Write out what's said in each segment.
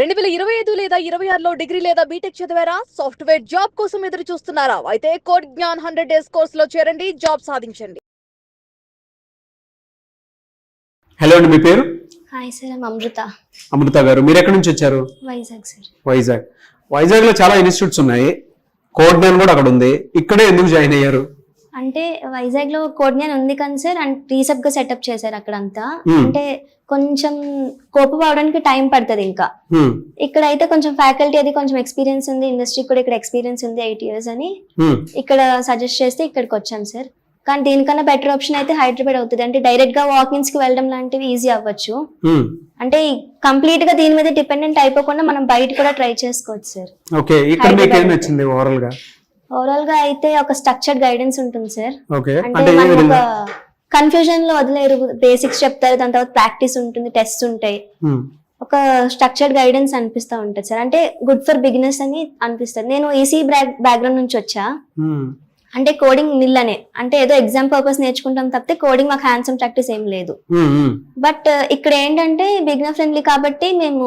2025 లేదా 26లో డిగ్రీ లేదా బీటెక్ చదివారా? సాఫ్ట్వేర్ జాబ్ కోసం ఎదురు చూస్తున్నారా? అయితే కోడ్ జ్ఞాన్ 100 డేస్ కోర్సులో చేరండి, జాబ్ సాధించండి. హలో అండి, మీ పేరు? హాయ్ సార్, అమృత. అమృత గారు, మీరు ఎక్కడి నుంచి వచ్చారు? వైజాగ్ సార్. వైజాగ్ లో చాలా ఇన్స్టిట్యూట్స్ ఉన్నాయి, కోడ్ జ్ఞాన్ కూడా అక్కడ ఉంది. ఇక్కడే ఎందుకు జాయిన్ అయ్యారు? అంటే వైజాగ్ లో కోడ్ జ్ఞాన్ ఉంది కానీ సార్, అండ్ రీసెప్ గా సెటప్ చేశారు అక్కడంతా. అంటే కొంచెం కోపం అవడానికి టైం పడుతుంది. ఇంకా ఇక్కడ అయితే కొంచెం ఫ్యాకల్టీ అది కొంచెం ఎక్స్పీరియన్స్ ఉంది, ఇండస్ట్రీ కూడా ఇక్కడ ఎక్స్పీరియన్స్ ఉంది 8 years అని ఇక్కడ సజెస్ట్ చేస్తే ఇక్కడికి వచ్చాం సార్. కానీ దీనికన్నా బెటర్ ఆప్షన్ అయితే హైదరాబాద్ అవుతుంది. అంటే డైరెక్ట్ గా వాకిన్స్ కి వెళ్ళడం లాంటివి ఈజీ అవ్వచ్చు. అంటే కంప్లీట్ గా దీని మీద డిపెండెంట్ అయిపోకుండా మనం బయట కూడా ట్రై చేసుకోవచ్చు సార్. ఓకే, ఇక్కడ మీకు ఏం నచ్చింది ఓవరాల్ గా? ఓవరాల్ గా అయితే ఒక స్ట్రక్చర్డ్ గైడెన్స్ ఉంటుంది సార్. ఓకే, అంటే మనం ఒక కన్ఫ్యూజన్ లో వదిలేరు, బేసిక్స్ చెప్తారు, దాని తర్వాత ప్రాక్టీస్ ఉంటుంది, టెస్ట్ ఉంటాయి. ఒక స్ట్రక్చర్డ్ గైడెన్స్ అనిపిస్తా ఉంటుంది సార్. అంటే గుడ్ ఫర్ బిగినర్స్ అని అనిపిస్తుంది. నేను ఈసీ బ్యాక్గ్రౌండ్ నుంచి వచ్చా. అంటే కోడింగ్ నిల్ అనే, అంటే ఏదో ఎగ్జామ్ పర్పస్ నేర్చుకుంటాం తప్పితే కోడింగ్ మాకు హ్యాండ్స్ ఆన్ ప్రాక్టీస్ ఏం లేదు. బట్ ఇక్కడ ఏంటంటే బిగినర్ ఫ్రెండ్లీ కాబట్టి మేము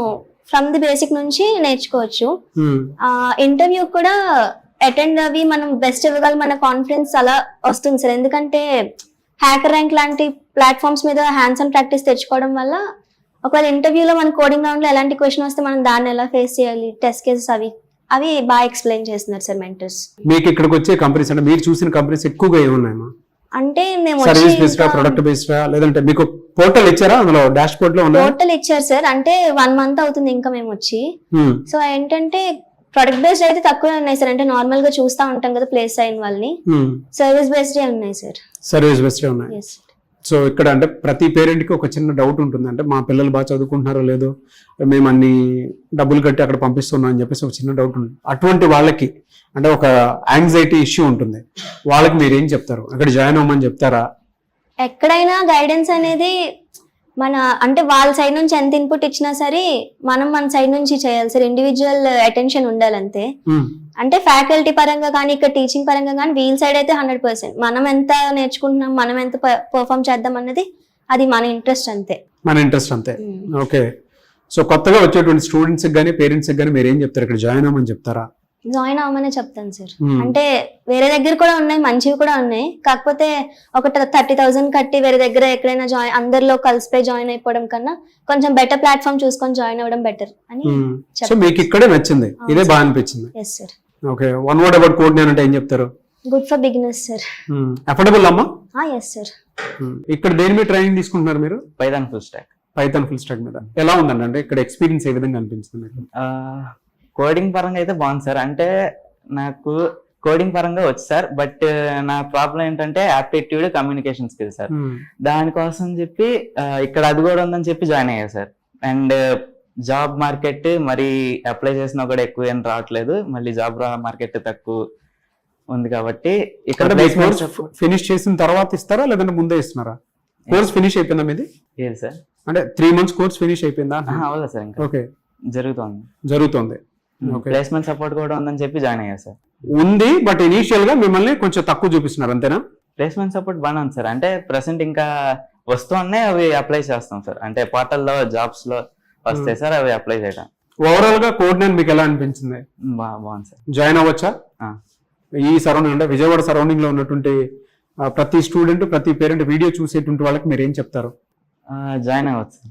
ఫ్రమ్ ది బేసిక్ నుంచి నేర్చుకోవచ్చు. ఇంటర్వ్యూ కూడా అటెండ్ అవి మనం బెస్ట్ ఇవ్వగల మన కాన్ఫిడెన్స్ అలా వస్తుంది సార్. ఎందుకంటే హ్యాకర్ ర్యాంక్ లాంటి ప్లాట్ఫామ్స్ మీద హ్యాండ్స్ ఆన్ ప్రాక్టీస్ తెచ్చుకోవడం వల్ల ఒకవేళ ఇంటర్వ్యూలో మన కోడింగ్ రౌండ్ లో ఎలాంటి క్వశ్చన్ వస్తే మనం దాన్ని ఎలా ఫేస్ చేయాలి, టెస్ట్ కేసెస్ అవి బాగా ఎక్స్ప్లెయిన్ చేస్తున్నారు సార్ మెంటర్స్. మీకు ఇక్కడికి వచ్చే కంపెనీస్ అంటే మీరు చూసిన కంపెనీస్ ఎక్కువగా ఏమున్నాయా? అంటే మేము సర్వీస్ బేస్డ్ ప్రొడక్ట్ బేస్డ్ లేదంటే మీకు పోర్టల్ ఇచ్చారా? అందులో డాష్ బోర్డ్ లో పోర్టల్ ఇచ్చారు సార్. అంటే 1 month అవుతుంది ఇంకా మేము వచ్చి. సో ఏంటంటే ప్రొడక్ట్ బేస్డ్ అయితే తక్కువే ఉన్నాయి సార్. అంటే నార్మల్ గా చూస్తా ఉంటాం కదా ప్లేస్ అయిన వాళ్ళని. సర్వీస్ బేస్డ్ ఉన్నాయి సార్. సర్వీస్ బేస్డ్ ఉన్నాయి. సో ఇక్కడ అంటే ప్రతి పేరెంట్ కి ఒక చిన్న డౌట్ ఉంటుంది, అంటే మా పిల్లలు బాగా చదువుకుంటున్నారో లేదో, మేము అన్ని డబ్బులు కట్టి అక్కడ పంపిస్తున్నాం అని చెప్పేసి ఒక చిన్న డౌట్ ఉంటుంది. అటువంటి వాళ్ళకి అంటే ఒక యాంగ్జైటీ ఇష్యూ ఉంటుంది, వాళ్ళకి మీరు ఏం చెప్తారు? అక్కడ జాయిన్ అవ్వమని చెప్తారా? ఎక్కడైనా గైడెన్స్ అనేది మన అంటే వాళ్ళ సైడ్ నుంచి ఎంత ఇన్పుట్ ఇచ్చినా సరే మనం మన సైడ్ నుంచి చేయాలి సార్. Individual attention ఉండాలంతే. అంటే ఫ్యాకల్టీ పరంగా కానీ ఇక్కడ టీచింగ్ పరంగా కానీ వీల్ సైడ్ అయితే 100%. మనం ఎంత నేర్చుకుంటున్నాం, మనం ఎంత పర్ఫామ్ చేద్దాం అన్నది అది మన ఇంట్రెస్ట్ అంతే. మన ఇంట్రెస్ట్ అంతే. ఓకే, సో కొత్తగా వచ్చేటువంటి స్టూడెంట్స్ కానీ పేరెంట్స్ కానీ మీరు ఏం చెప్తారు? ఇక్కడ జాయిన్ అవ్వమని చెప్తారా? జాయిన్ అవ్వమనే చెప్తాను సార్. అంటే వేరే దగ్గర కూడా ఉన్నాయి, మంచివి కూడా ఉన్నాయి. కాకపోతే ఒక 30,000 కట్టి వేరే దగ్గర ఎక్కడైనా అందరిలో కలిసిపోయి జాయిన్ అయిపోవడం కన్నా కొంచెం బెటర్ ప్లాట్ఫామ్ చూసుకొని జాయిన్ అవ్వడం బెటర్ అని. సో మీకు ఇక్కడే నచ్చింది, ఇదే బాగా అనిపించింది? Yes sir. Okay, one word about code Gyan అంటే ఏం చెప్తారు? Good for beginners sir. Affordable అమ్మా? Yes sir. ఇక్కడ దేని మీద ట్రైనింగ్ తీసుకుంటున్నారు మీరు? Python full stack. Python full stack మీద ఎలా ఉందండి? అంటే ఇక్కడ ఎక్స్పీరియన్స్ ఏ విధంగా అనిపించింది మీకు? కోడింగ్ పరంగా అయితే బాగుంది సార్. అంటే నాకు కోడింగ్ పరంగా వచ్చు సార్, బట్ నా ప్రాబ్లం ఏంటంటే యాప్టిట్యూడ్, కమ్యూనికేషన్ స్కిల్ సార్. దానికోసం చెప్పి ఇక్కడ అది కూడా ఉందని చెప్పి జాయిన్ అయ్యా సార్. అండ్ జాబ్ మార్కెట్ మరి అప్లై చేసినా కూడా ఎక్కువ ఏం రావట్లేదు, మళ్ళీ జాబ్ మార్కెట్ తక్కువ ఉంది కాబట్టి ఇక్కడ ఫినిష్ చేసిన తర్వాత ఇస్తారా లేదంటే ముందే ఇస్తున్నారా? కోర్స్ ఫినిష్ అయిపోయిందా మీది? ఏది సార్? అంటే 3 months కోర్స్ ఫినిష్ అయిపోయిందా? అవునా సార్, ఇంకా ఓకే జరుగుతోంది. ప్లేస్మెంట్ సపోర్ట్ కూడా ఉందని చెప్పి జాయిన్ అయ్యా సార్. ఉంది, బట్ ఇనీషియల్ గా మిమ్మల్ని కొంచెం తక్కువ చూపిస్తున్నారు అంతేనా? ప్లేస్మెంట్ సపోర్ట్ బాగా ఉంది సార్. అంటే ప్రెసెంట్ ఇంకా వస్తూనే అవి అప్లై చేస్తాం సార్. అంటే పోర్టల్లో జాబ్స్ లో వస్తాయి సార్, అవి అప్లై చేయడం. ఓవరాల్ గా కోడ్ జ్ఞాన్ మీకు ఎలా అనిపించింది? బాగుంది సార్. జాయిన్ అవ్వచ్చా? ఈ సరౌండింగ్ అంటే విజయవాడ సరౌండింగ్ లో ఉన్నటువంటి ప్రతి స్టూడెంట్, ప్రతి పేరెంట్ వీడియో చూసేటువంటి వాళ్ళకి మీరు ఏం చెప్తారు? జాయిన్ అవ్వచ్చు.